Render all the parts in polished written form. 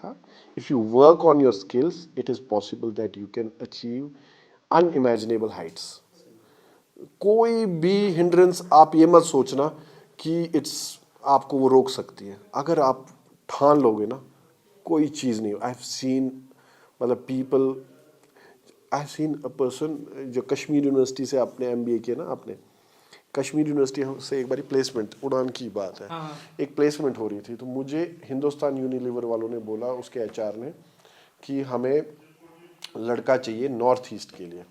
था, if you work on your skills it is possible that you can achieve unimaginable Heights. कोई भी hindrance आप ये मत सोचना कि इट्स आपको वो रोक सकती है। अगर आप ठान लोगे ना, कोई चीज़ नहीं। आई हैव सीन, मतलब people, I have seen a person जो कश्मीर यूनिवर्सिटी से आपने एमबीए किया ना, आपने कश्मीर यूनिवर्सिटी से एक बारी प्लेसमेंट, उड़ान की बात है, एक प्लेसमेंट हो रही थी, तो मुझे हिंदुस्तान यूनिलीवर वालों ने बोला, उसके एचआर ने, कि हमें लड़का चाहिए नॉर्थ ईस्ट के लिए,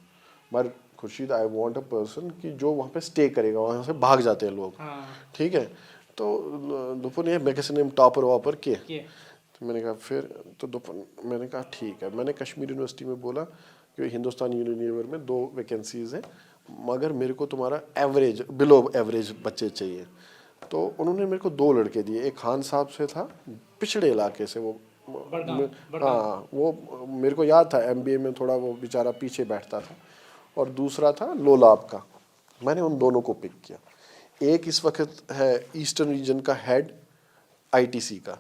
पर Khurshid I want a person कि जो वहाँ पे स्टे करेगा, वहाँ से भाग जाते हैं लोग। ठीक है, तो दोपहर ये मैं किसी ने टॉपर वापर किए, तो मैंने कहा फिर, तो दोपहर मैंने कहा ठीक है, मैंने कश्मीर यूनिवर्सिटी में बोला कि हिंदुस्तान यूनिलीवर में 2 वैकेंसीज हैं, मगर मेरे को तुम्हारा एवरेज, बिलो एवरेज बच्चे चाहिए। तो उन्होंने मेरे को 2 लड़के दिए, एक खान साहब से था, पिछड़े इलाके से, वो हाँ, वो मेरे को याद था एमबीए में थोड़ा वो बेचारा पीछे बैठता था, और दूसरा था लोलाब का। मैंने उन दोनों को पिक किया। एक इस वक्त है ईस्टर्न रीजन का हेड आईटीसी का,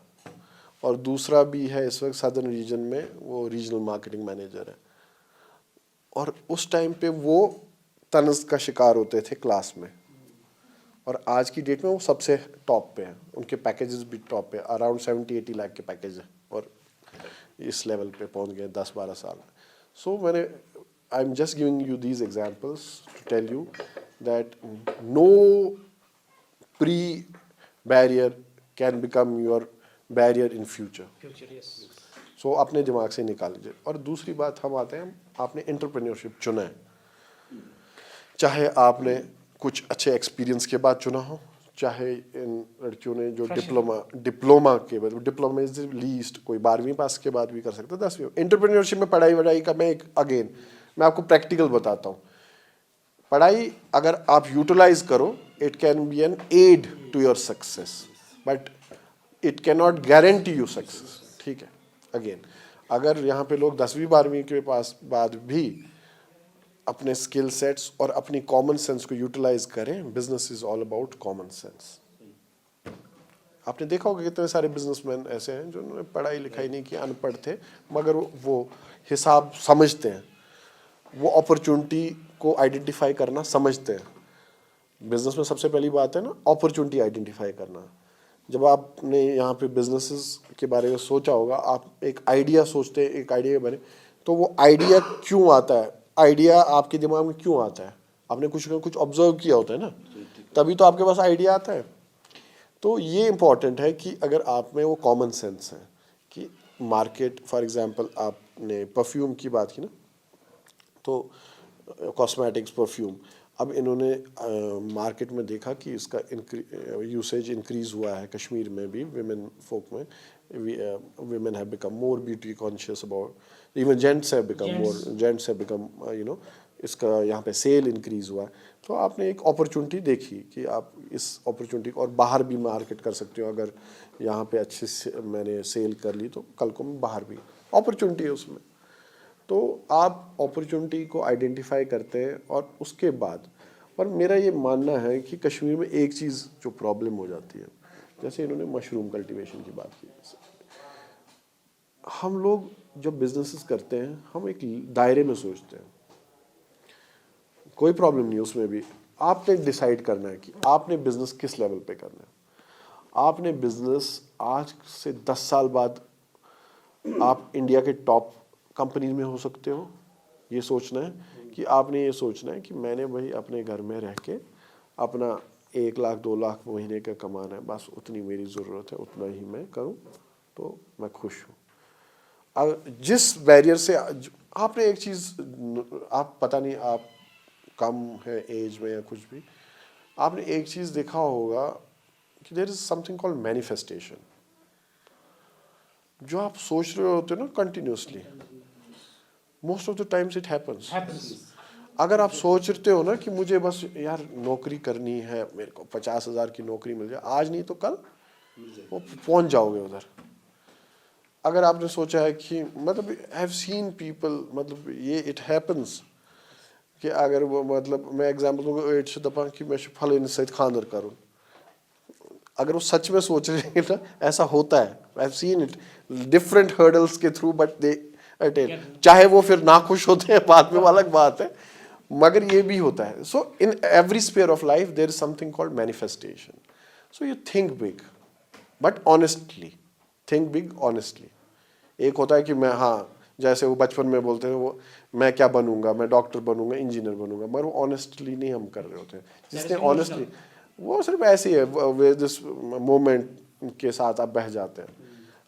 और दूसरा भी है इस वक्त सदर्न रीजन में, वो रीजनल मार्केटिंग मैनेजर है। और उस टाइम पे वो तनज का शिकार होते थे क्लास में, और आज की डेट में वो सबसे टॉप पे है, उनके पैकेजेस भी टॉप पे, अराउंड 70-80 लाख के पैकेज है, और इस लेवल पे पहुंच गए 10-12 साल। सो मैंने, I am just giving you these examples to tell you that no pre barrier can become your barrier in future. So अपने दिमाग से निकाल लीजिए। और दूसरी बात, हम आते हैं, आपने एंटरप्रेन्योरशिप चुना है, चाहे आपने कुछ अच्छे एक्सपीरियंस के बाद चुना हो, चाहे इन लड़कियों ने जो डिप्लोमा के बाद, डिप्लोमा इज लीस्ट, कोई 12वीं पास के बाद भी कर सकता है, 10वीं। एंटरप्रेन्योरशिप में पढ़ाई वढ़ाई का मैं अगेन मैं आपको प्रैक्टिकल बताता हूँ। पढ़ाई अगर आप यूटिलाइज करो, it can be an aid to your success, but it can not guarantee you success. ठीक है, अगेन अगर यहाँ पे लोग 10वीं 12वीं के पास बाद भी अपने स्किल सेट्स और अपनी कॉमन सेंस को यूटिलाइज करें, business is all about common sense. आपने देखा होगा कितने सारे बिजनेसमैन ऐसे हैं जो उन्होंने पढ़ाई लिखाई नहीं की, अनपढ़ थे, मगर वो हिसाब समझते हैं, वो अपॉर्चुनिटी को आइडेंटिफाई करना समझते हैं। बिजनेस में सबसे पहली बात है ना, अपॉर्चुनिटी आइडेंटिफाई करना। जब आपने यहाँ पे बिजनेसेस के बारे में सोचा होगा, आप एक आइडिया सोचते हैं, एक आइडिया बने, तो वो आइडिया क्यों आता है, आइडिया आपके दिमाग में क्यों आता है, आपने कुछ ना कुछ ऑब्जर्व किया होता है ना, तभी तो आपके पास आइडिया आता है। तो ये इंपॉर्टेंट है कि अगर आप में वो कॉमन सेंस है कि मार्केट, फॉर एग्जांपल आपने परफ्यूम की बात की ना, तो कॉस्मेटिक्स परफ्यूम, अब इन्होंने मार्केट में देखा कि इसका यूसेज इंक्रीज हुआ है कश्मीर में भी, विमेन फोक में, women have become more beauty conscious about, even gents have become more, gents have become इसका यहाँ पे सेल इंक्रीज हुआ है। तो आपने एक अपॉर्चुनिटी देखी कि आप इस अपॉर्चुनिटी को और बाहर भी मार्केट कर सकते हो, अगर यहाँ पे अच्छे से मैंने सेल कर ली तो कल को मैं बाहर भी, अपॉर्चुनिटी है उसमें। तो आप अपॉर्चुनिटी को आइडेंटिफाई करते हैं, और उसके बाद, और मेरा ये मानना है कि कश्मीर में एक चीज़ जो प्रॉब्लम हो जाती है, जैसे इन्होंने मशरूम कल्टीवेशन की बात की, हम लोग जब बिजनेसेस करते हैं हम एक दायरे में सोचते हैं, कोई प्रॉब्लम नहीं उसमें भी। आपने डिसाइड करना है कि आपने बिजनेस किस लेवल पे करना है। आपने बिजनेस आज से 10 साल बाद आप इंडिया के टॉप कंपनी में हो सकते हो, ये सोचना है कि आपने ये सोचना है कि मैंने भाई अपने घर में रह के अपना 1 लाख 2 लाख महीने का कमाना है, बस उतनी मेरी ज़रूरत है, उतना ही मैं करूं तो मैं खुश हूँ। जिस बैरियर से आपने एक चीज़, आप पता नहीं आप कम है एज में या कुछ भी, आपने एक चीज़ देखा होगा कि there is something called manifestation. जो आप सोच रहे होते हो ना continuously, most of the times it happens. अगर आप सोचते हो ना कि मुझे बस यार नौकरी करनी है, मेरे को 50,000 की नौकरी मिल जाए, आज नहीं तो कल वो पहुंच जाओगे उधर। अगर आपने सोचा है कि, मतलब आई हैव सीन पीपल, मतलब ये इट हैपेंस कि अगर वो, मतलब मैं एग्जांपल दूंगा, एट से दपान कि मैं फलाने सहित खानर करूँ, अगर वो सच में सोच रहे हैं ना, ऐसा होता है, I have seen it different hurdles के थ्रू, बट दे अटेन, चाहे वो फिर ना खुश होते हैं बाद में, वो अलग बात है, मगर ये भी होता है. So in every sphere of life there is something called manifestation. So you think big but honestly, think big honestly. एक होता है कि मैं, हाँ, जैसे वो बचपन में बोलते हैं वो मैं क्या बनूंगा, मैं डॉक्टर बनूंगा, इंजीनियर बनूंगा, मगर वो ऑनेस्टली नहीं हम कर रहे होते. जिसने ऑनेस्टली, वो सिर्फ ऐसे ही है, वे जिस मोमेंट के साथ आप बह जाते हैं.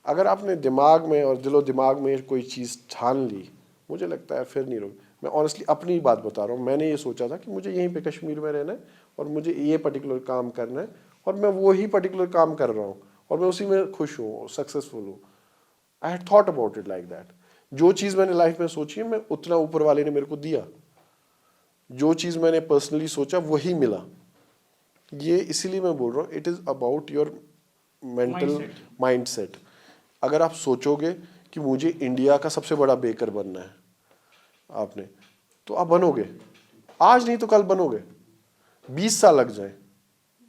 अगर आपने दिमाग में और दिलो दिमाग में कोई चीज़ ठान ली, मुझे लगता है फिर नहीं रोक. मैं ऑनेस्टली अपनी ही बात बता रहा हूँ. मैंने ये सोचा था कि मुझे यहीं पे कश्मीर में रहना है और मुझे ये पर्टिकुलर काम करना है, और मैं वही पर्टिकुलर काम कर रहा हूँ और मैं उसी में खुश हूँ, सक्सेसफुल हूँ. I had thought about it like that. जो चीज़ मैंने लाइफ में सोची है, मैं उतना ऊपर वाले ने मेरे को दिया. जो चीज़ मैंने पर्सनली सोचा वही मिला. ये इसीलिए मैं बोल रहा हूँ, it is about your mental mindset. अगर आप सोचोगे कि मुझे इंडिया का सबसे बड़ा बेकर बनना है आपने, तो आप बनोगे. आज नहीं तो कल बनोगे. 20 साल लग जाए,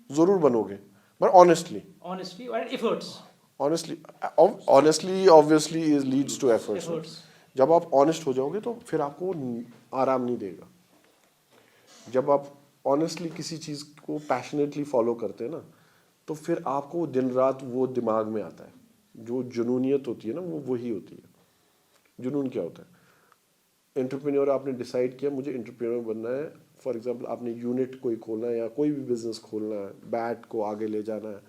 जरूर बनोगे, but honestly and efforts. Honestly obviously is leads to efforts. जब आप ऑनेस्ट हो जाओगे तो फिर आपको आराम नहीं देगा. जब आप ऑनेस्टली किसी चीज़ को पैशनेटली फॉलो करते हैं ना, तो फिर आपको दिन रात वो दिमाग में आता है. जो जुनूनियत होती है ना, वो वही होती है. जुनून क्या होता है? एंटरप्रेन्योर आपने डिसाइड किया मुझे एंटरप्रेन्योर बनना है. फॉर एग्जांपल आपने यूनिट कोई खोलना है या कोई भी बिजनेस खोलना है, बैट को आगे ले जाना है,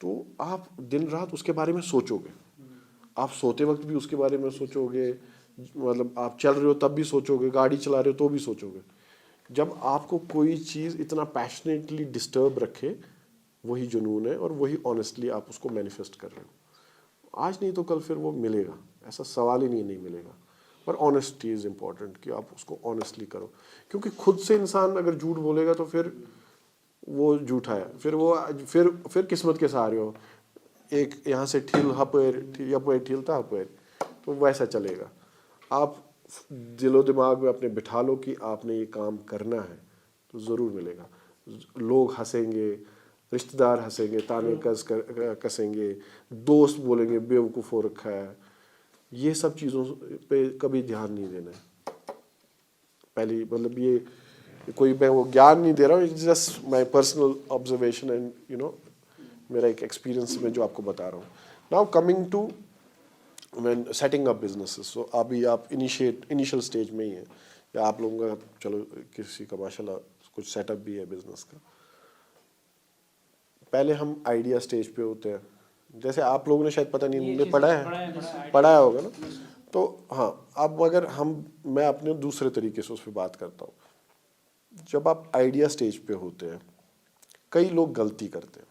तो आप दिन रात उसके बारे में सोचोगे. आप सोते वक्त भी उसके बारे में सोचोगे, मतलब आप चल रहे हो तब भी सोचोगे, गाड़ी चला रहे हो तो भी सोचोगे. जब आपको कोई चीज़ इतना पैशनेटली डिस्टर्ब रखे, वही जुनून है और वही ऑनेस्टली आप उसको मैनिफेस्ट कर रहे हो. आज नहीं तो कल फिर वो मिलेगा, ऐसा सवाल ही नहीं मिलेगा. पर ऑनेस्टी इज़ इम्पॉर्टेंट कि आप उसको ऑनेस्टली करो. क्योंकि खुद से इंसान अगर झूठ बोलेगा तो फिर वो झूठा है. फिर वो फिर किस्मत के सहारे हो. एक यहाँ से ठील हपेर ठीलता हपेर, तो वैसा चलेगा. आप दिलो दिमाग में अपने बिठा लो कि आपने ये काम करना है, तो ज़रूर मिलेगा. लोग हंसेंगे, रिश्तेदार हंसेंगे, ताने कसेंगे, दोस्त बोलेंगे बेवकूफ़ हो रखा है. ये सब चीज़ों पे कभी ध्यान नहीं देना है. पहली मतलब ये कोई मैं वो ज्ञान नहीं दे रहा हूँ, it's just my personal observation and मेरा एक एक्सपीरियंस में जो आपको बता रहा हूँ. Now coming to when setting up businesses. So अभी आप इनिशियल स्टेज में ही हैं, या आप लोगों का चलो किसी का माशाल्लाह कुछ सेटअप भी है बिजनेस का. पहले हम आइडिया स्टेज पे होते हैं, जैसे आप लोगों ने शायद पता नहीं पढ़ा होगा ना. तो हाँ, अब अगर मैं अपने दूसरे तरीके से उस पर बात करता हूँ. जब आप आइडिया स्टेज पे होते हैं, कई लोग गलती करते हैं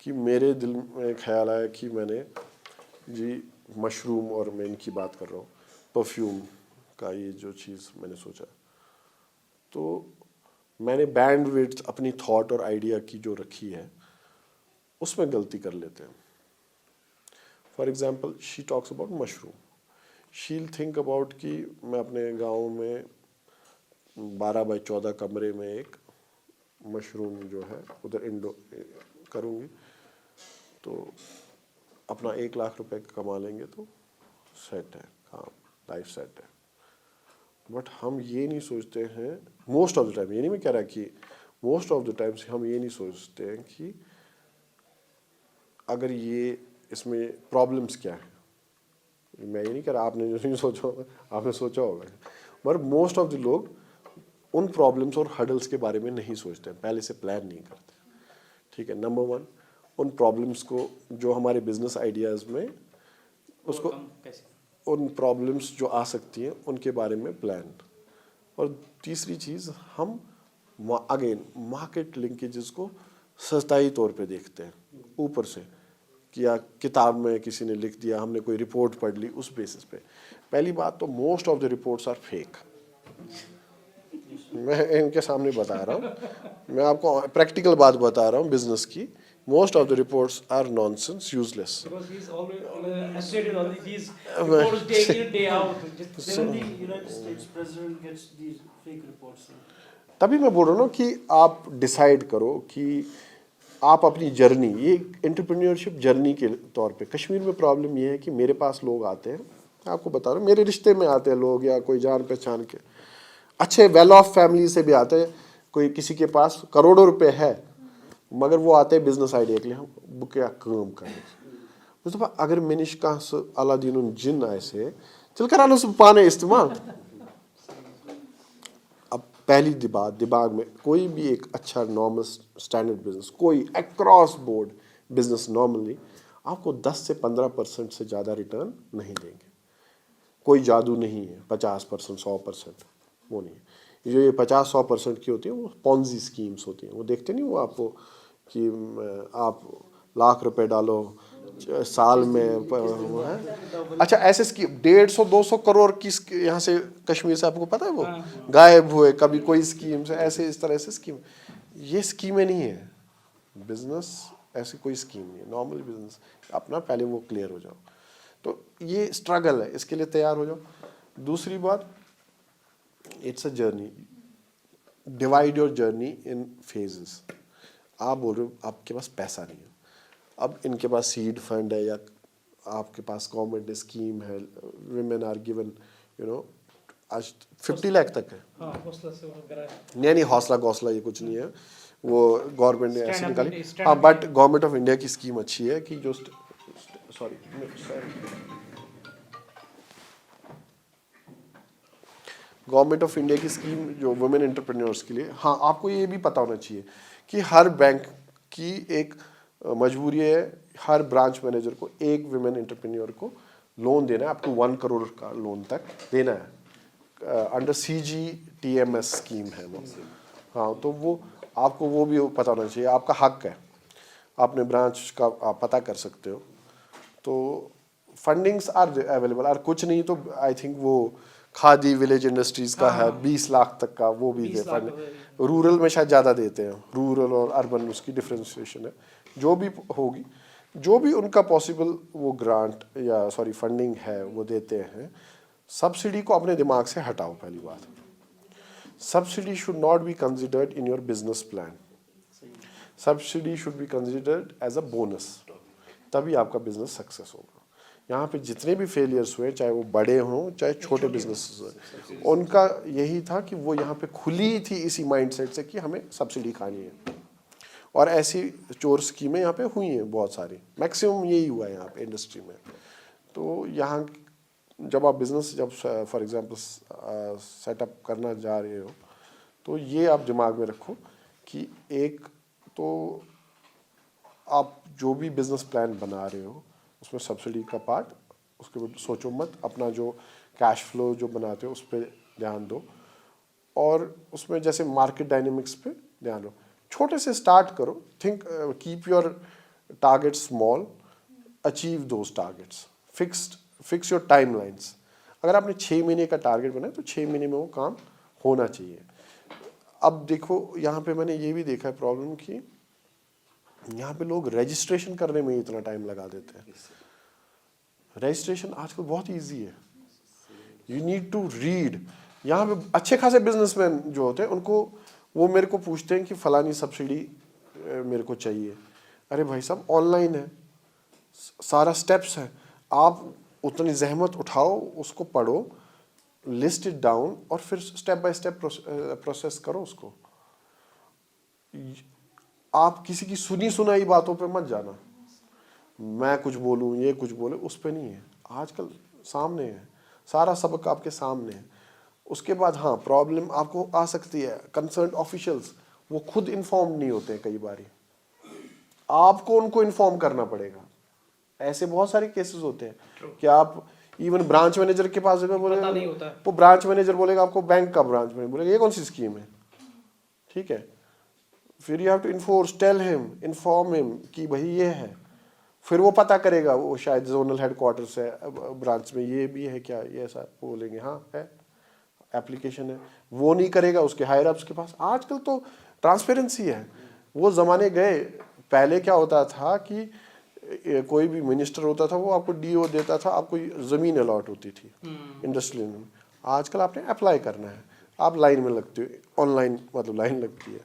कि मेरे दिल में ख्याल आया कि मैंने जी मशरूम, और मैं इनकी बात कर रहा हूँ, परफ्यूम का ये जो चीज़ मैंने सोचा, तो मैंने बैंडविड्थ अपनी थॉट और आइडिया की जो रखी है उसमें गलती कर लेते हैं. For example she talks about mushroom, शील थिंक अबाउट कि मैं अपने गांव में 12 बाई 14 कमरे में एक मशरूम जो है उधर इंडो करूँगी, तो अपना 1 लाख रुपए कमा लेंगे तो सेट है काम, लाइफ सेट है. बट हम ये नहीं सोचते हैं मोस्ट ऑफ द टाइम, ये नहीं मैं कह रहा कि मोस्ट ऑफ द टाइम्स हम ये नहीं सोचते हैं कि अगर ये इसमें प्रॉब्लम्स क्या है. मैं ये नहीं कह रहा आपने जो नहीं सोचा होगा, आपने सोचा होगा, मगर मोस्ट ऑफ द लोग उन प्रॉब्लम्स और हडल्स के बारे में नहीं सोचते हैं, पहले से प्लान नहीं करते. ठीक है, नंबर 1, उन प्रॉब्लम्स को जो हमारे बिजनेस आइडियाज़ में उसको, उन प्रॉब्लम्स जो आ सकती हैं उनके बारे में प्लान. और तीसरी चीज़, हम अगेन मार्केट लिंकेजेस को सस्ताई तौर पे देखते हैं ऊपर से, कि या किताब में किसी ने लिख दिया, हमने कोई रिपोर्ट पढ़ ली, उस बेसिस पे. पहली बात तो most of the reports are fake. मैं इनके सामने बता रहा हूँ, मैं आपको प्रैक्टिकल बात बता रहा हूँ बिजनेस की. Most of the reports are nonsense, useless. Because he's always frustrated on these reports day in day out. Even the United States president gets these fake reports. तभी मैं बोल रहा हूँ ना कि आप डिसाइड करो कि आप अपनी जर्नी, ये एंटरप्रेन्योरशिप जर्नी के तौर पे कश्मीर में प्रॉब्लम ये है कि मेरे पास लोग आते हैं, आपको बता रहा हूँ, मेरे रिश्ते में आते हैं लोग या कोई जान पहचान के अच्छे वेल ऑफ फैमिली से भी आते हैं, कोई किसी के पास करोड़ों रुपए है मगर वो आते हैं बिजनेस आइडिया के लिए, हम वो क्या काम करें। मुझे अगर मैंने कह अलादीन जिन ऐसे चल कर आलो पाने इस्तेमाल। अब पहली बात, दिमाग में कोई भी एक अच्छा नॉर्मल स्टैंडर्ड बिजनेस, कोई अक्रॉस बोर्ड बिजनेस नॉर्मली आपको 10 से 15% से ज़्यादा रिटर्न नहीं देंगे। कोई जादू नहीं है 50%, 100%, वो नहीं है। जो ये 50-100% की होती है वो पॉन्जी स्कीम्स होती हैं, वो देखते नहीं वो आपको कि आप लाख रुपए डालो साल में वो है। अच्छा ऐसे स्कीम 150-200 करोड़ की यहाँ से कश्मीर से आपको पता है वो गायब हुए कभी कोई स्कीम से, ऐसे इस तरह से स्कीम, ये स्कीमें नहीं है बिजनेस, ऐसी कोई स्कीम नहीं है। नॉर्मल बिजनेस अपना पहले वो क्लियर हो जाओ, तो ये स्ट्रगल है, इसके लिए तैयार हो जाओ। दूसरी बात, it's a journey, divide your journey in phases. आप बोल रहे हो आपके पास पैसा नहीं है, अब इनके पास सीड फंड है या आपके पास गवर्नमेंट स्कीम है, विमेन आर गिवन आज 50 लाख तक है। हाँ, हौसला से वगैरह। नहीं हौसला गौसला ये कुछ नहीं है, वो गवर्नमेंट ने ऐसे Stand up निकाली। India, हाँ Stand up but government of India की स्कीम अच्छी है कि जो सॉरी गवर्नमेंट ऑफ इंडिया की स्कीम जो वुमेन एंटरप्रेन्योर्स के लिए, हाँ आपको ये भी पता होना चाहिए कि हर बैंक की एक मजबूरी है हर ब्रांच मैनेजर को एक वुमेन एंटरप्रेन्योर को लोन देना है, अप टू 1 करोड़ का लोन तक देना है, अंडर CGTMS स्कीम है वो। हाँ तो वो आपको वो भी पता होना चाहिए, आपका हक है, आपने ब्रांच का आप पता कर सकते हो। तो फंडिंग्स आर अवेलेबल, और कुछ नहीं तो आई थिंक वो खादी विलेज इंडस्ट्रीज का है 20 लाख तक का, वो भी 20 दे लाख फंड। रूरल में शायद ज़्यादा देते हैं, रूरल और अर्बन उसकी डिफ्रेंशिएशन है, जो भी होगी, जो भी उनका पॉसिबल वो ग्रांट या सॉरी फंडिंग है वो देते हैं। सब्सिडी को अपने दिमाग से हटाओ, पहली बात, subsidy should not be considered in your business plan, subsidy should be considered as a bonus, तभी आपका बिजनेस सक्सेस होगा। यहाँ पे जितने भी फेलियर्स हुए, चाहे वो बड़े हों चाहे छोटे बिजनेस हों, उनका यही था कि वो यहाँ पे खुली थी इसी माइंडसेट से कि हमें सब्सिडी खानी है, और ऐसी चोर स्कीमें यहाँ पे हुई हैं बहुत सारी, मैक्सिमम यही हुआ है यहाँ पे इंडस्ट्री में। तो यहाँ जब आप बिजनेस जब फॉर एग्जांपल सेटअप करना जा रहे हो, तो ये आप दिमाग में रखो कि एक तो आप जो भी बिजनेस प्लान बना रहे हो उसमें सब्सिडी का पार्ट, उसके बाद सोचो मत, अपना जो कैश फ्लो जो बनाते हो उस पर ध्यान दो, और उसमें जैसे मार्केट डायनेमिक्स पे ध्यान दो। छोटे से स्टार्ट करो, think, keep your target small, achieve those targets, fix your timelines. अगर आपने 6 महीने का टारगेट बनाया तो 6 महीने में वो काम होना चाहिए। अब देखो यहाँ पे मैंने ये भी देखा है प्रॉब्लम की यहाँ पे लोग रजिस्ट्रेशन करने में ही इतना टाइम लगा देते हैं। रजिस्ट्रेशन आजकल बहुत इजी है, यू नीड टू रीड। यहाँ पे अच्छे खासे बिजनेसमैन जो होते हैं उनको वो मेरे को पूछते हैं कि फलानी सब्सिडी मेरे को चाहिए। अरे भाई साहब ऑनलाइन है, सारा स्टेप्स है, आप उतनी जहमत उठाओ, उसको पढ़ो, लिस्ट इट डाउन और फिर स्टेप बाय स्टेप प्रोसेस करो उसको। आप किसी की सुनी सुनाई बातों पे मत जाना, मैं कुछ बोलूँ ये कुछ बोले, उस पे नहीं है। आजकल सामने है, सारा सबक आपके सामने है। उसके बाद हाँ प्रॉब्लम आपको आ सकती है, कंसर्न ऑफिशियल्स वो खुद इन्फॉर्म नहीं होते हैं, कई बारी आपको उनको इन्फॉर्म करना पड़ेगा। ऐसे बहुत सारे केसेस होते हैं कि आप इवन ब्रांच मैनेजर के पास बोलेगा, वो ब्रांच मैनेजर बोलेगा आपको, बैंक का ब्रांच मैनेजर बोलेगा ये कौन सी स्कीम है, ठीक है। फिर you have to enforce, tell him, inform him कि भाई ये है, फिर वो पता करेगा, वो शायद जोनल हेडक्वार्टर से ब्रांच में ये भी है क्या, ये ऐसा बोलेंगे हाँ है, एप्लीकेशन है, वो नहीं करेगा उसके हायर अप्स के पास। आजकल तो ट्रांसपेरेंसी है, वो ज़माने गए। पहले क्या होता था कि कोई भी मिनिस्टर होता था वो आपको DO देता था, आपको ज़मीन अलॉट होती थी इंडस्ट्रियल में। आजकल आपने अप्लाई करना है, आप लाइन में लगते हो, ऑनलाइन मतलब लाइन लगती है।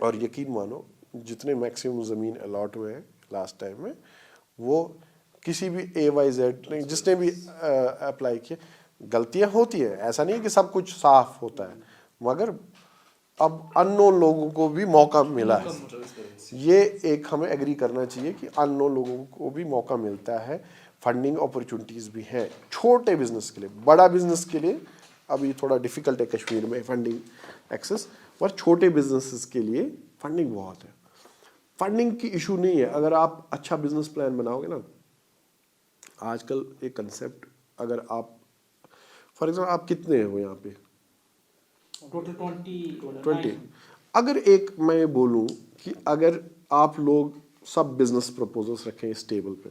और यकीन मानो जितने मैक्सिमम ज़मीन अलॉट हुए हैं लास्ट टाइम में, वो किसी भी AYZ नहीं, जिसने भी अप्लाई किया, गलतियां होती है, ऐसा नहीं है कि सब कुछ साफ होता है, मगर अब अननोन लोगों को भी मौका मिला है। ये एक हमें एग्री करना चाहिए कि अननोन लोगों को भी मौका मिलता है, फंडिंग अपॉर्चुनिटीज़ भी हैं छोटे बिजनेस के लिए। बड़ा बिजनेस के लिए अभी थोड़ा डिफिकल्ट है कश्मीर में फंडिंग एक्सेस, पर छोटे बिजनेसेस के लिए फंडिंग बहुत है। फंडिंग की इशू नहीं है, अगर आप अच्छा बिजनेस प्लान बनाओगे ना। आजकल एक कंसेप्ट, अगर आप फॉर एग्जाम्पल आप कितने हो यहाँ पे? Total 20। 29. अगर एक मैं बोलूँ कि अगर आप लोग सब बिजनेस प्रपोजल्स रखें इस टेबल पे,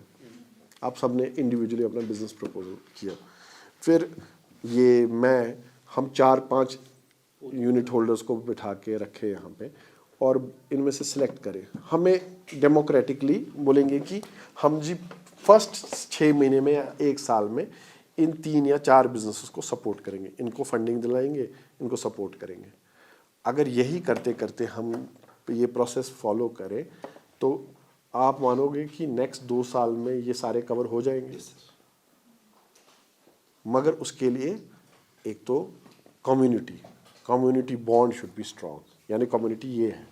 आप सब ने इंडिविजुअली अपना बिजनेस प्रपोजल किया, फिर ये हम 4-5 यूनिट होल्डर्स को बिठा के रखे यहाँ पे और इनमें से सिलेक्ट करें, हमें डेमोक्रेटिकली बोलेंगे कि हम जी फर्स्ट 6 महीने में या 1 साल में इन 3 या 4 बिजनेसेस को सपोर्ट करेंगे, इनको फंडिंग दिलाएंगे, इनको सपोर्ट करेंगे। अगर यही करते करते हम ये प्रोसेस फॉलो करें तो आप मानोगे कि नेक्स्ट 2 साल में ये सारे कवर हो जाएंगे। मगर उसके लिए एक तो community bond should be strong, यानी कम्युनिटी ये है,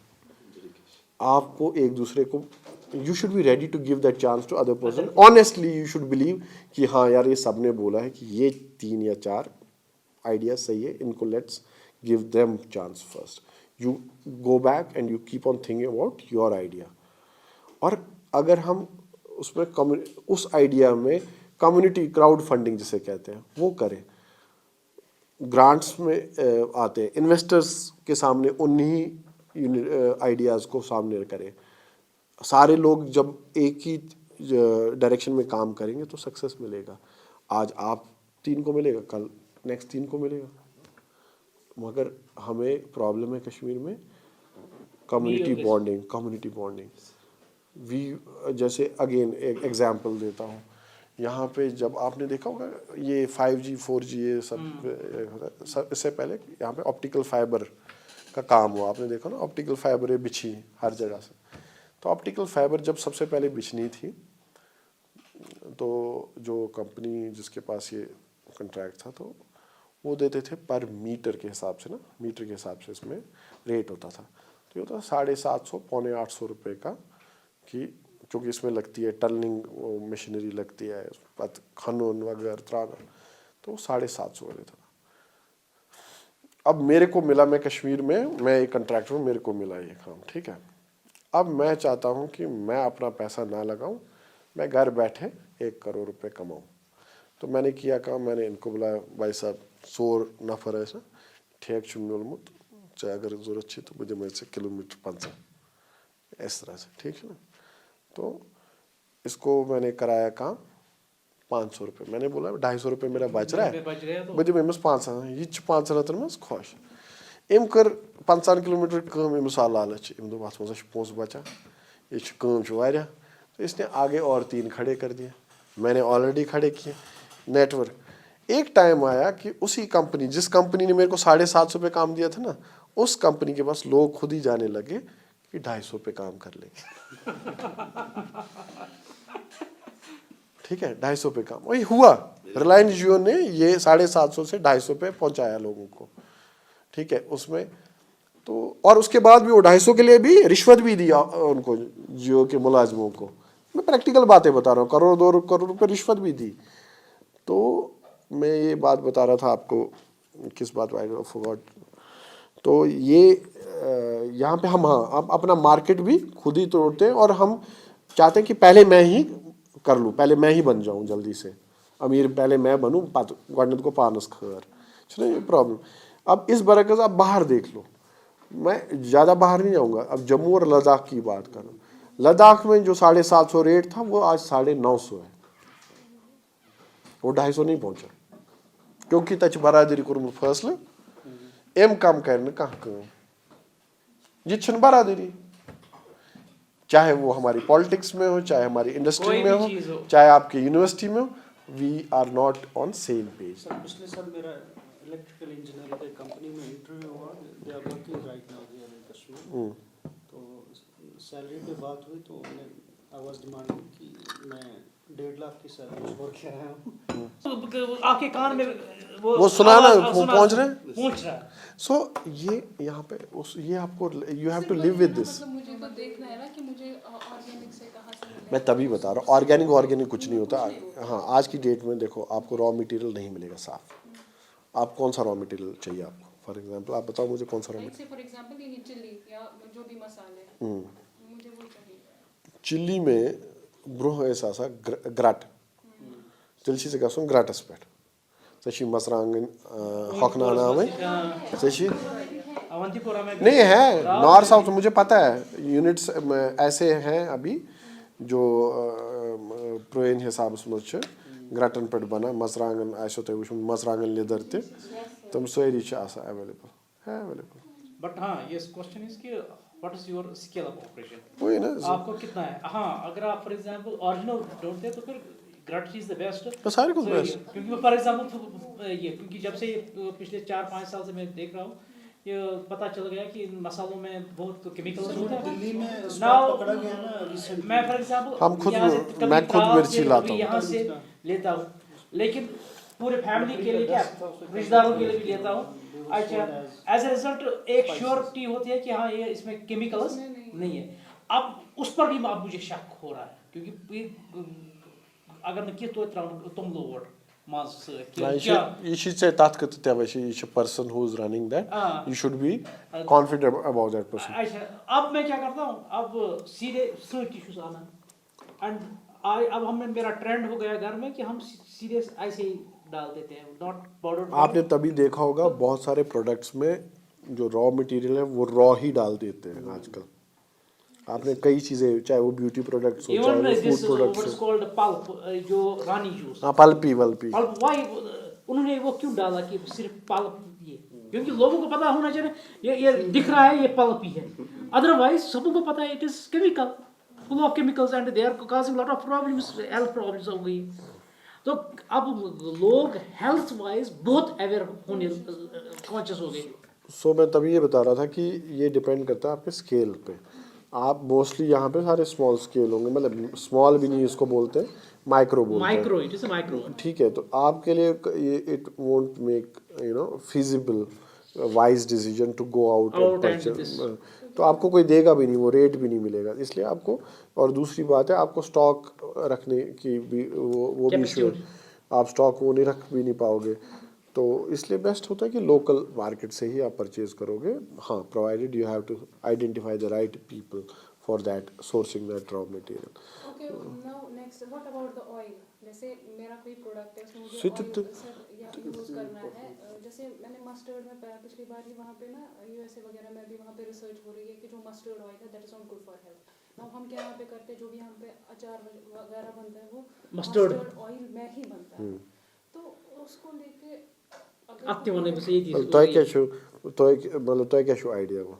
आपको एक दूसरे को, you should be ready to give that chance to other person. Honestly you should believe कि हाँ यार, ये सब ने बोला है कि ये 3 या 4 आइडिया सही है, इनको let's give them chance first. You go back and you keep on thinking about your idea. और अगर हम उसमें उस आइडिया में कम्युनिटी क्राउड फंडिंग जिसे कहते हैं वो करें, ग्रांट्स में आते हैं, इन्वेस्टर्स के सामने उन्हीं आइडियाज़ को सामने करें। सारे लोग जब एक ही डायरेक्शन में काम करेंगे तो सक्सेस मिलेगा। आज आप 3 को मिलेगा, कल नेक्स्ट 3 को मिलेगा। मगर हमें प्रॉब्लम है कश्मीर में कम्युनिटी बॉन्डिंग। जैसे अगेन एक एग्जांपल देता हूँ, यहाँ पे जब आपने देखा होगा ये 5G 4G ये सब इससे पहले यहाँ पे ऑप्टिकल फाइबर का काम हुआ, आपने देखा ना, ऑप्टिकल फाइबर बिछी हर जगह से। तो ऑप्टिकल फाइबर जब सबसे पहले बिछनी थी तो जो कंपनी जिसके पास ये कॉन्ट्रैक्ट था तो वो देते थे पर मीटर के हिसाब से ना, मीटर के हिसाब से इसमें रेट होता था। तो ये होता 750 पौने 800 रुपये का, कि क्योंकि इसमें लगती है टनलिंग मशीनरी लगती है, खनन वगैरह त्राना, तो 750 का देता था। अब मेरे को मिला, मैं कश्मीर में, मैं एक कंट्रैक्टर हूँ, मेरे को मिला ये काम, ठीक है। अब मैं चाहता हूँ कि मैं अपना पैसा ना लगाऊं, मैं घर बैठे 1 करोड़ रुपए कमाऊं। तो मैंने किया काम, मैंने इनको बुलाया, भाई साहब 100 नफर है ऐसा ठेक चुनमुत, चाहे अगर जरूरत चाहिए तो मुझे मेरे से किलोमीटर 500, इस तरह से, ठीक है ना। तो इसको मैंने कराया काम 500 रुपये, मैंने बोला 250 रुपये मेरा बच रहा है, बजे मैं 500 ये 500 में खुश। एम कर 50 किलोमीटर कम, अमिस आल लालच, अम दोप अत मज पोस बचा, ये कम वारिया। तो इसने आगे और 3 खड़े कर दिए, मैंने ऑलरेडी खड़े किए। नेटवर्क, एक टाइम आया कि उसी कंपनी, जिस कंपनी ने मेरे को 750 रुपये काम दिया था ना, उस कंपनी के पास लोग खुद ही जाने लगे कि 250 पे काम कर लेंगे। ठीक है, 250 पे काम वही हुआ। रिलायंस जियो ने ये 750 से 250 पे पहुंचाया लोगों को, ठीक है। उसमें तो और उसके बाद भी वो 250 के लिए भी रिश्वत भी दिया उनको, जियो के मुलाजमों को। मैं प्रैक्टिकल बातें बता रहा हूँ, करोड़ 2 करोड़ रुपये रिश्वत भी दी। तो मैं ये बात बता रहा था आपको, किस बात आई फॉरगॉट। तो ये यहाँ पे हम अपना मार्केट भी खुद ही तोड़ते हैं, और हम चाहते हैं कि पहले मैं ही कर लूँ, पहले मैं ही बन जाऊँ जल्दी से अमीर, पहले मैं बनूँ गवर्नमेंट को पानस खर ये प्रॉब्लम। अब इस बरकस आप बाहर देख लो, मैं ज़्यादा बाहर नहीं जाऊँगा। अब जम्मू और लद्दाख की बात करूँ, लद्दाख में जो 750 रेट था वो आज 950 है, वो 250 नहीं पहुँचा, क्योंकि तच बरादरी कोर्मुत फैसले एम कम कर कह ये बरादरी, चाहे वो हमारी पॉलिटिक्स में हो, चाहे हमारी इंडस्ट्री में हो, चाहे आपकी यूनिवर्सिटी में हो, we are not on same page. पिछले साल मेरा इलेक्ट्रिकल इंजीनियर के कंपनी में इंटरव्यू हुआ, they are working right now here in Kashmir. तो सैलरी पे बात हुई तो मैंने आवाज़ डिमांडिंग कि मैं 1.5 लाख की सैलरी छोड़ के आया हूँ। आपके कान में वो सुना ना, आवाज- वो सुना- पहुंच रहे हैं? पहुंच रहा है। सो ये यहाँ पे ये आपको you have to live with this. मतलब मुझे तो देखना है ना कि मुझे ऑर्गेनिक से कहाँ से मिलेगा। मैं तभी बता रहा हूँ, ऑर्गेनिक कुछ नहीं होता। हाँ, आज की डेट में देखो आपको रॉ मटेरियल नहीं मिलेगा साफ। आप कौन सा रॉ मटेरियल चाहिए आपको? फॉर एग्जांपल आप बताओ मुझे कौन सा रॉ मटेरियल। फॉर एग्जांपल ये चिल्ली या जो भी मसाले हैं मुझे वो चाहिए। चिल्ली में ब्रोह ऐसा सा ग्राट चिल्ली से कसम ग्राटस पे सही मसरांगन हॉकना नाम है सही अवंतीपुरा में भी नहीं है। नॉर्थ साउथ मुझे पता है, यूनिट्स ऐसे हैं अभी जो प्रोइन हिसाब से ग्राटन पे बना मसरांगन आसो तो वो मसरांगन लेदर ते तुम सारी अवेलेबल है अवेलेबल। बट हाँ ये क्वेश्चन इज कि what is your scale of operation, वही ना आपको कितना है। हाँ अगर आप फॉर एग्जांपल ओरिजिनल ढूंढते हैं तो फिर ग्रट इज द बेस्ट। तो सारे को बेस्ट, क्योंकि फॉर एग्जांपल ये क्योंकि जब से पिछले 4-5 साल से मैं देख रहा हूँ ये पता चल गया कि इन मसालों में बहुत केमिकल्स होते हैं। दिल्ली में Now, स्टॉक पकड़ा गया ना रिसेंटली। मैं फॉर एग्जांपल हम खुद मैं खुद मिर्ची लाता हूँ यहाँ से लेता हूँ, लेकिन पूरे फैमिली के लिए क्या रिश्तेदारों के लिए भी लेता हूँ। अच्छा एज ए रिजल्ट एक श्योरिटी होती है कि हाँ ये इसमें केमिकल्स नहीं है। अब उस पर भी अब मुझे शक हो रहा है क्योंकि अगर मैं किया तो तुम लोग you should say that you person who is running that you should be confident about that person. अच्छा अब मैं क्या करता हूँ, अब सीधे सर्च इश्यूज आना एंड अब हमने मेरा ट्रेंड हो गया घर में कि हम सीधे ऐसे ही डाल देते हैं, नॉट पाउडर। आपने तभी देखा होगा बहुत सारे प्रोडक्ट्स में जो रॉ मटेरियल है वो रॉ ही डाल देते हैं आजकल। आपने कई चीजें चाहे वो ब्यूटी प्रोडक्ट्स हो चाहे वो फूड प्रोडक्ट्स हो। कॉल्ड पल्प जो रानी जूस हाँ पल्पी पल्प वाई उन्होंने वो क्यों डाला कि सिर्फ पल्प ये, क्योंकि लोगों को पता होना चाहिए ये दिख रहा है ये पल्प ही है, अदरवाइज सबको पता है it is chemical full of chemicals and they are causing lot of problems, health problems हो गई। तो अब लोग हेल्थ वाइज बहुत अवेयर होने कॉन्शियस हो गए। सो मैं तभी ये बता रहा था कि ये डिपेंड करता है आपके स्केल पे। आप मोस्टली यहाँ पे सारे स्मॉल स्केल होंगे, मतलब स्मॉल भी नहीं इसको बोलते, माइक्रो बोलते हैं। माइक्रो इट इज माइक्रो ठीक है, तो आपके लिए ये it won't make feasible wise decision to go out and purchase. तो आपको कोई देगा भी नहीं, वो रेट भी नहीं मिलेगा, इसलिए आपको। और दूसरी बात है आपको स्टॉक रखने की भी वो भी इशू है, आप स्टॉक वो नहीं रख भी नहीं पाओगे। तो इसलिए बेस्ट होता है कि लोकल मार्केट से ही आप परचेज करोगे। हाँ, provided you have to identify the right people for that sourcing that raw material. Okay now next what about the oil. जैसे मेरा कोई प्रोडक्ट है उसमें मुझे ऑयल यूज करना है, जैसे मैंने मस्टर्ड में पिछली बार ही वहाँ पे ना यूएसए वगैरह में भी वहाँ पे रिसर्च हो रही है कि जो मस्टर्ड ऑयल है that is not good for health. Now हम क्या यहाँ पे करते हैं जो भी यहाँ पे अचार वगैरह बनता है वो मस्टर्ड ऑयल में ही बनता है, तो उसको लेके आते होने बस ये चीज तो क्या शो आइडिया वो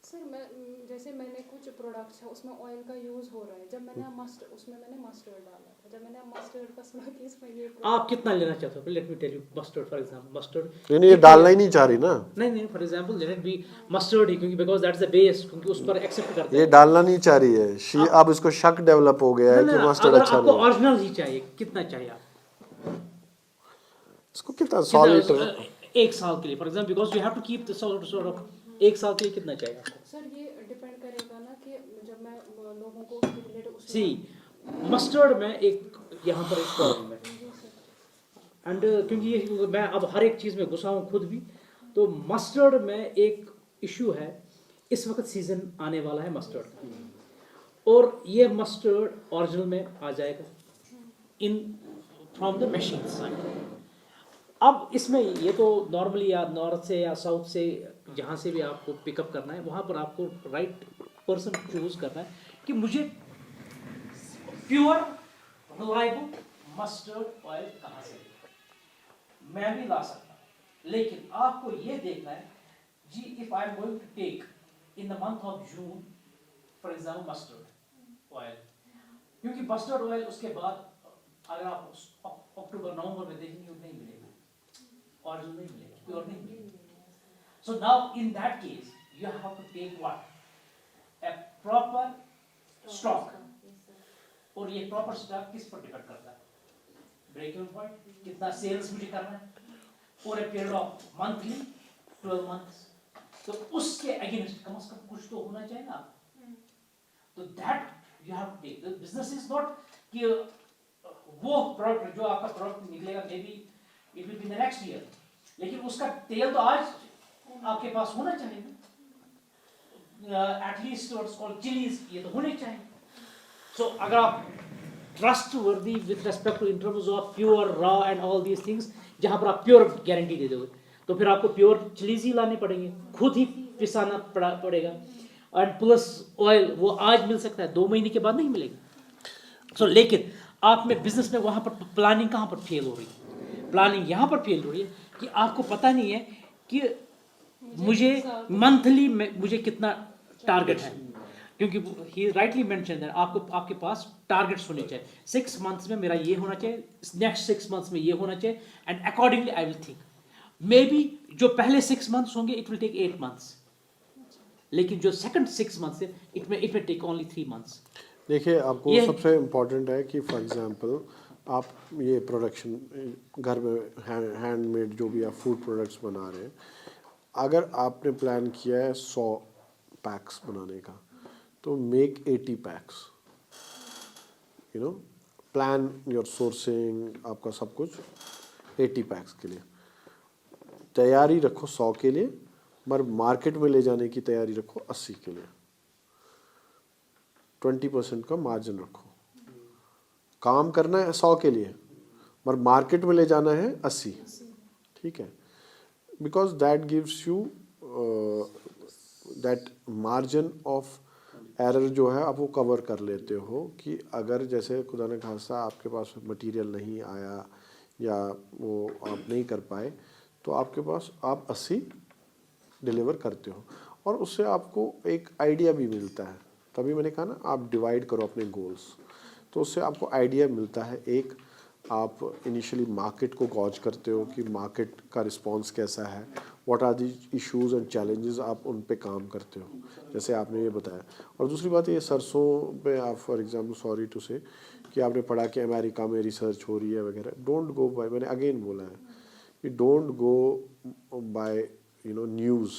सर मैं जैसे मैंने कुछ प्रोडक्ट्स है उसमें ऑयल का यूज हो रहा है, जब मैंने मस्टर्ड डाला था, जब मैंने मस्टर्ड का सुना कि इसमें ये आप कितना लेना चाहते हो, let me tell you mustard for example mustard नहीं, ये डालना ही नहीं चाह रही ना। नहीं for example let it be mustard ही, क्योंकि बिकॉज़ दैट्स द बेस, क्योंकि उस पर एक्सेप्ट करते हैं ये डालना नहीं चाह रही है अब इसको शक डेवलप हो गया है कि मस्टर्ड अच्छा आपको नहीं है। ओरिजिनल ही चाहिए, कितना चाहिए आपको? इसको कितना 100 लीटर एक साल के लिए for example, because you have to keep the sort of एक साल के लिए कितना चाहिए आपको? सर ये डिपेंड करेगा ना कि जब मैं लोगों को रिलेटेड सी मस्टर्ड में एक यहाँ पर एक प्रॉब्लम है एंड क्योंकि ये मैं अब हर एक चीज़ में घुसा हूँ खुद भी, तो मस्टर्ड में एक इशू है, इस वक्त सीजन आने वाला है मस्टर्ड का, और ये मस्टर्ड ओरिजिनल में आ जाएगा in from the machine side. अब इसमें ये तो नॉर्मली या नॉर्थ से या साउथ से जहाँ से भी आपको पिकअप करना है वहाँ पर आपको राइट पर्सन चूज करना है कि मुझे प्योर रिलायबल मस्टर्ड ऑयल कहाँ से मैं भी ला सकता हूँ, लेकिन आपको ये देखना है जी if I am going to take in the month of June for example mustard oil, क्योंकि मस्टर्ड ऑयल उसके बाद अगर आप अक्टूबर नवंबर में देखेंगे नहीं मिलेगा, ओरिजिनल नहीं मिलेगा, प्योर नहीं मिलेगा। So now in that case you have to take what? A proper stock, और ये प्रॉपर स्टॉक किस पर डिपेंड करता है? ब्रेक इवन पॉइंट, कितना सेल्स मुझे करना है, और a period of monthly 12 months, तो उसके अगेंस्ट कम से कम कुछ तो होना चाहिए ना। तो that you have to take. The business is not कि वो प्रोडक्ट जो आपका प्रोडक्ट निकलेगा maybe it will be the next year, लेकिन उसका तेल तो आज आपके पास होना चाहिए, एटलीस्ट व्हाट्स कॉल्ड चिलीज, ये तो होने चाहिए। सो अगर आप trustworthy with respect to in terms of pure raw and all these things, जहां पर आप प्योर गारंटी दे दोगे, तो फिर आपको प्योर चिलीज ही लाने पड़ेंगे, खुद ही पिसाना पड़ेगा, एंड प्लस ऑयल वो आज मिल सकता है, 2 महीने के बाद नहीं मिलेगा। सो लेकिन आप में बिजनेस में वहां पर प्लानिंग कहाँ पर फेल हो रही है? प्लानिंग यहाँ पर फेल हो रही है कि आपको पता नहीं है कि मुझे मंथली में मुझे कितना टारगेट है, क्योंकि ही राइटली मेंशन दैट आपको आपके पास टारगेट्स होने चाहिए। 6 मंथ्स में मेरा ये होना चाहिए, नेक्स्ट 6 मंथ्स में ये होना चाहिए, and accordingly I will think. May be जो पहले 6 मंथ्स होंगे इट विल टेक 8 मंथ्स, लेकिन जो सेकंड 6 मंथ्स है it will take only 3 months. देखिए, आपको सबसे इम्पोर्टेंट है कि फॉर एग्जांपल आप ये प्रोडक्शन घर में हैंडमेड जो भी आप फूड प्रोडक्ट्स बना रहे हैं, अगर आपने प्लान किया है 100 पैक्स बनाने का, तो make 80 PACS, you know, plan your sourcing, आपका सब कुछ 80 पैक्स के लिए तैयारी रखो, 100 के लिए, मगर मार्केट में ले जाने की तैयारी रखो 80 के लिए। 20% का मार्जिन रखो। काम करना है 100 के लिए, मगर मार्केट में ले जाना है 80, ठीक है, because that gives you that margin of error जो है आप वो कवर कर लेते हो, कि अगर जैसे खुदा न खास्ता आपके पास मटेरियल नहीं आया या वो आप नहीं कर पाए, तो आपके पास आप 80 डिलीवर करते हो, और उससे आपको एक आइडिया भी मिलता है। तभी मैंने कहा ना, आप डिवाइड करो अपने गोल्स, तो उससे आपको आइडिया मिलता है। एक, आप इनिशियली मार्केट को गॉज करते हो कि मार्केट का रिस्पांस कैसा है, what are the issues and challenges, आप उन पे काम करते हो, जैसे आपने ये बताया। और दूसरी बात, ये सरसों पे आप फॉर एग्जांपल, सॉरी टू से, कि आपने पढ़ा कि अमेरिका में रिसर्च हो रही है वगैरह, डोंट गो बाय, मैंने अगेन बोला है कि don't go by you know news.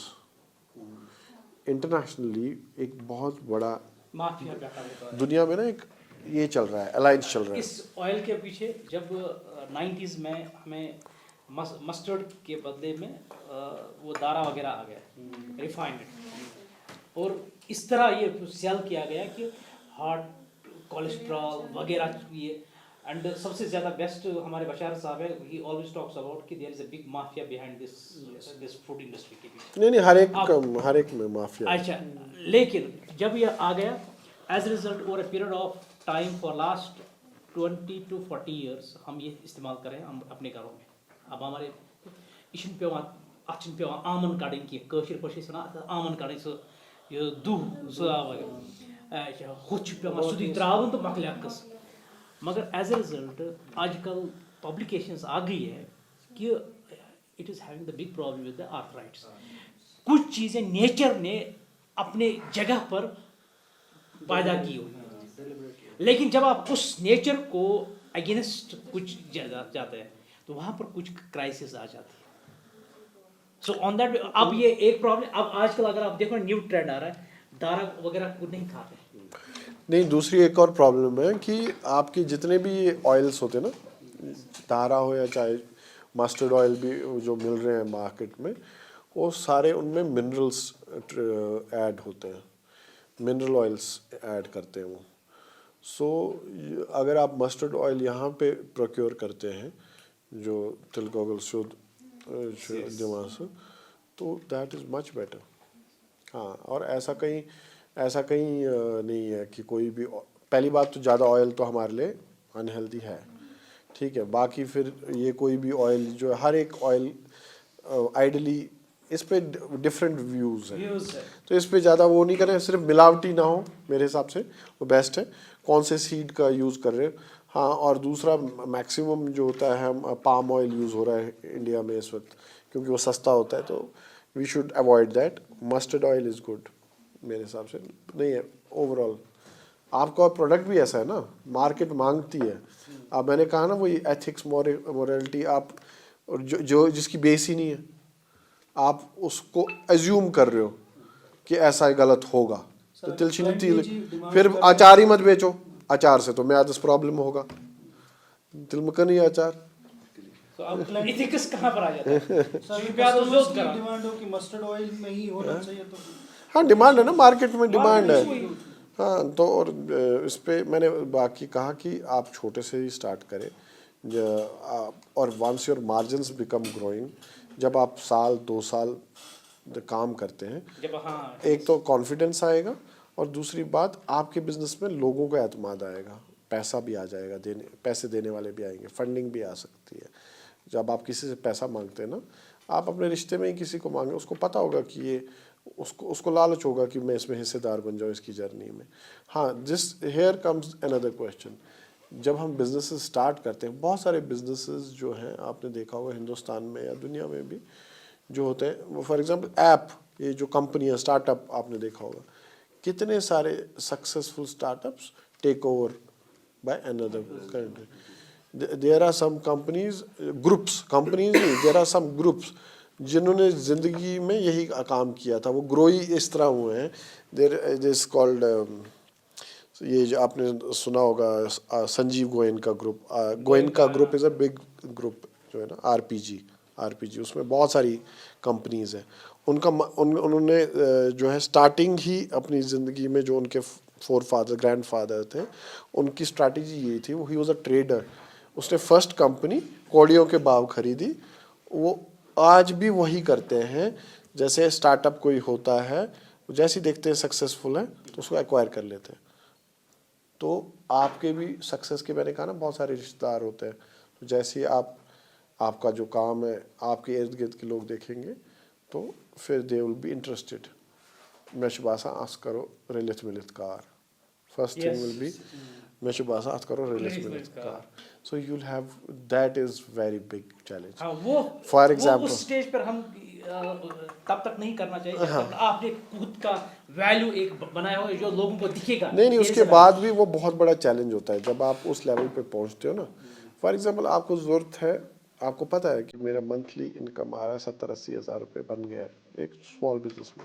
Internationally एक बहुत बड़ा माफिया बैठा होता है दुनिया में ना, एक ये चल रहा है, अलायंस चल रहा है इस ऑयल के पीछे। जब 90s में हमें मस्टर्ड के बदले में वो दारा वगैरह आ गया, रिफाइंड, और इस तरह ये सेल किया गया कि हार्ट कोलेस्ट्रॉल वगैरह ये। एंड सबसे ज़्यादा बेस्ट हमारे बशार साहब है, ही ऑलवेज टॉक्स अबाउट कि there is a big mafia behind this food industry के पीछे। नहीं, हर एक में माफिया। अच्छा, लेकिन जब ये आ गया, as result over a period of time for last 20 to 40 years हम ये इस्तेमाल करें हम अपने घरों में। अब हमारे यह पे आमन कड़न की कशर पे आमन कड़न सह दुह सह हुच पे सुधी त्रावन तो मकलिया कस। मगर एज ए रिजल्ट आजकल पब्लिकेशंस आ गई है कि it is having the big problem with the arthritis. कुछ चीज़ें नेचर ने अपने जगह पर पैदा की हुई, लेकिन जब आप उस नेचर को अगेंस्ट कुछ जाते हैं तो वहाँ पर कुछ क्राइसिस आ जाती है। सो ऑन दैट, अब ये एक प्रॉब्लम। अब आजकल अगर आप देखो न्यू ट्रेंड आ रहा है, दारा वगैरह कुछ नहीं खाते। नहीं, दूसरी एक और प्रॉब्लम है कि आपके जितने भी ऑयल्स होते हैं ना, दारा हो या चाहे मस्टर्ड ऑयल भी जो मिल रहे हैं मार्केट में, वो सारे उनमें मिनरल्स ऐड होते हैं, मिनरल ऑयल्स ऐड करते हैं वो। सो अगर आप मस्टर्ड ऑयल यहाँ पे प्रोक्योर करते हैं जो तिलकोगल शुद्ध दिमाग से, तो दैट इज़ मच बेटर। हाँ, और ऐसा कहीं नहीं है कि कोई भी, पहली बात तो ज़्यादा ऑयल तो हमारे लिए अनहेल्दी है, ठीक है। बाकी फिर ये कोई भी ऑयल जो हर एक ऑयल आइडली, इस पे डिफरेंट व्यूज़ हैं, तो इस पे ज़्यादा वो नहीं करें, सिर्फ मिलावटी ना हो, मेरे हिसाब से वो बेस्ट है। कौन से सीड का यूज़ कर रहे हैं, हाँ। और दूसरा, मैक्सिमम जो होता है, हम पाम ऑयल यूज़ हो रहा है इंडिया में इस वक्त, क्योंकि वो सस्ता होता है, तो we should avoid that. Mustard oil is good, मेरे हिसाब से नहीं है ओवरऑल। आपका प्रोडक्ट भी ऐसा है ना, मार्केट मांगती है। अब मैंने कहा ना वही एथिक्स मोरालिटी, आप और जो जिसकी बेस ही नहीं है, आप उसको एज्यूम कर रहे हो कि ऐसा ही गलत होगा, तो तिलची नहीं तिल, फिर अचार ही मत बेचो, अचार से तो मैं आदस प्रॉब्लम होगा, तिलमकन ही अचार। तो अब इथिक्स कहाँ पर आ जाता है? सर प्यार तो जोत करा। डिमांड हो कि मस्टर्ड ऑयल में ही होना चाहिए तो हाँ डिमांड है ना, मार्केट में डिमांड है। मार्केट में हाँ तो और इस पे मैंने बाकी कहा कि आप छोटे से ही स्टार्ट करें, और once your margins become growing, जब आप साल 2 साल काम करते हैं, जब हाँ एक तो कॉन्फिडेंस आएगा, और दूसरी बात आपके बिजनेस में लोगों का एतमाद आएगा, पैसा भी आ जाएगा, पैसे देने वाले भी आएंगे, फंडिंग भी आ सकती है। जब आप किसी से पैसा मांगते हैं ना, आप अपने रिश्ते में ही किसी को मांगे, उसको पता होगा कि ये उसको लालच होगा कि मैं इसमें हिस्सेदार बन जाऊँ इसकी जर्नी में। हाँ this here comes another question, जब हम बिजनेसेस स्टार्ट करते हैं, बहुत सारे बिजनेसेस जो हैं आपने देखा होगा हिंदुस्तान में या दुनिया में भी जो होते हैं, वो फॉर एग्जांपल ऐप, ये जो कंपनियां स्टार्टअप आपने देखा होगा, कितने सारे successful startups take over by another country. There are some companies, groups, companies नहीं, देयर आर सम ग्रुप्स जिन्होंने ज़िंदगी में यही काम किया था, वो ग्रो ही इस तरह हुए हैं। देयर इज कॉल्ड, ये जो आपने सुना होगा Sanjeev Goenka group, Goenka group is a big group जो है ना, आरपीजी, उसमें बहुत सारी कंपनीज हैं। उन्होंने जो है स्टार्टिंग ही अपनी ज़िंदगी में, जो उनके ग्रैंडफादर थे, उनकी स्ट्रैटेजी यही थी, ही वॉज अ ट्रेडर। उसने फर्स्ट कंपनी कौड़ियों के भाव खरीदी, वो आज भी वही करते हैं। जैसे स्टार्टअप कोई होता है, जैसे ही देखते हैं सक्सेसफुल है तो उसको एक्वायर कर लेते हैं। तो आपके भी सक्सेस के, मैंने कहा ना, बहुत सारे रिश्तेदार होते हैं, तो जैसे ही आपका जो काम है आपके इर्द गिर्द के लोग देखेंगे, तो फिर दे विल बी इंटरेस्टेड। मेशबासा आस्क करो रिलित मिलित कार, फर्स्ट थिंग विल बी मेशबासा आस्क करो रिलित मिलित कार। So you will have, that is very big challenge. हाँ वो फॉर एग्जाम्पल उस स्टेज पर हम तब तक नहीं करना चाहिए जब तक आपने खुद का वैल्यू एक बनाया हो जो लोगों को दिखेगा। नहीं, मेरे उसके से बाद भी वो बहुत बड़ा चैलेंज होता है जब आप उस लेवल पे पहुंचते हो ना। फॉर एग्जांपल आपको ज़रूरत है, आपको पता है कि मेरा मंथली इनकम आ रहा है 70-80 हज़ार रुपये बन गया है एक स्मॉल बिजनेस में।